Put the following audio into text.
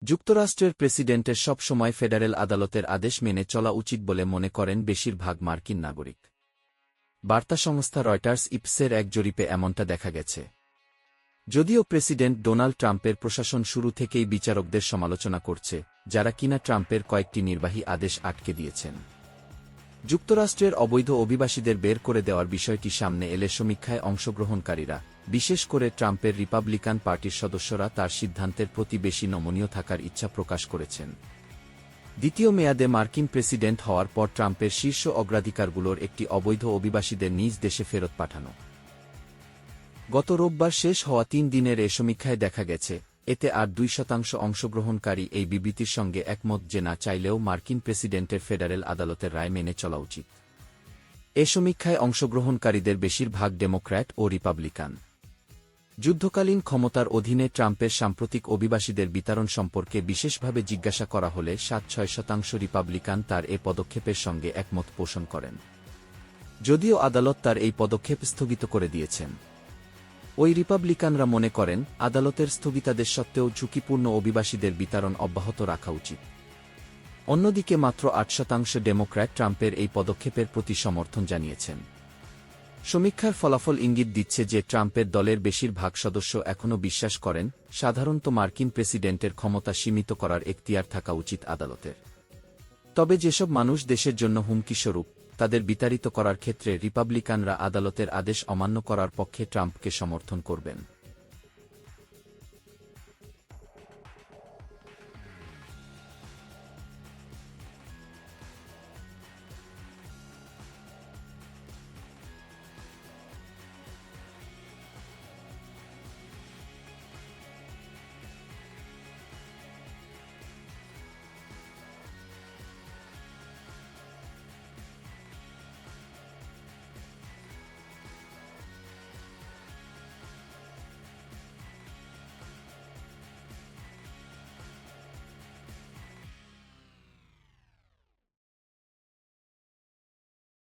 যুক্তরাষ্ট্রের প্রেসিডেন্টের সব সময় ফেডারেল আদালতের আদেশ মেনে চলা উচিত বলে মনে করেন বেশিরভাগ মার্কিন নাগরিক। বার্তা সংস্থা রয়টার্স ইপসের এক জরিপে এমনটা দেখা গেছে। যদিও প্রেসিডেন্ট ডোনাল্ড ট্রাম্পের প্রশাসন শুরু থেকেই বিচারকদের সমালোচনা করছে, যারা কিনা ট্রাম্পের কয়েকটি নির্বাহী আদেশ আটকে দিয়েছেন। যুক্তরাষ্ট্রের অবৈধ অভিবাসীদের বের করে দেওয়ার বিষয়টি সামনে এলে সমীক্ষায় অংশগ্রহণকারীরা, বিশেষ করে ট্রাম্পের রিপাবলিকান পার্টির সদস্যরা তার সিদ্ধান্তের প্রতি বেশি নমনীয় থাকার ইচ্ছা প্রকাশ করেছেন। দ্বিতীয় মেয়াদে মার্কিন প্রেসিডেন্ট হওয়ার পর ট্রাম্পের শীর্ষ অগ্রাধিকারগুলোর একটি অবৈধ অভিবাসীদের নিজ দেশে ফেরত পাঠানো। গত রোববার শেষ হওয়া 3 দিনের এ সমীক্ষায় দেখা গেছে, এতে আর 2% অংশগ্রহণকারী এই বিবৃতির সঙ্গে একমত যে না চাইলেও মার্কিন প্রেসিডেন্টের ফেডারেল আদালতের রায় মেনে চলা উচিত। এ সমীক্ষায় অংশগ্রহণকারীদের বেশিরভাগ ডেমোক্র্যাট ও রিপাবলিকান। যুদ্ধকালীন ক্ষমতার অধীনে ট্রাম্পের সাম্প্রতিক অভিবাসীদের বিতরণ সম্পর্কে বিশেষভাবে জিজ্ঞাসা করা হলে 7-6% রিপাবলিকান তার এ পদক্ষেপের সঙ্গে একমত পোষণ করেন, যদিও আদালত তার এই পদক্ষেপ স্থগিত করে দিয়েছেন। ওই রিপাবলিকানরা মনে করেন, আদালতের স্থগিতাদেশ সত্ত্বেও ঝুঁকিপূর্ণ অভিবাসীদের বিতরণ অব্যাহত রাখা উচিত। অন্যদিকে মাত্র 8% ডেমোক্র্যাট ট্রাম্পের এই পদক্ষেপের প্রতি সমর্থন জানিয়েছেন। সমীক্ষার ফলাফল ইঙ্গিত দিচ্ছে যে ট্রাম্পের দলের বেশিরভাগ সদস্য এখনও বিশ্বাস করেন, সাধারণত মার্কিন প্রেসিডেন্টের ক্ষমতা সীমিত করার এখতিয়ার থাকা উচিত আদালতের। তবে যেসব মানুষ দেশের জন্য হুমকিস্বরূপ, তাদের বিতাড়িত করার ক্ষেত্রে রিপাবলিকানরা আদালতের আদেশ অমান্য করার পক্ষে ট্রাম্পকে সমর্থন করবেন।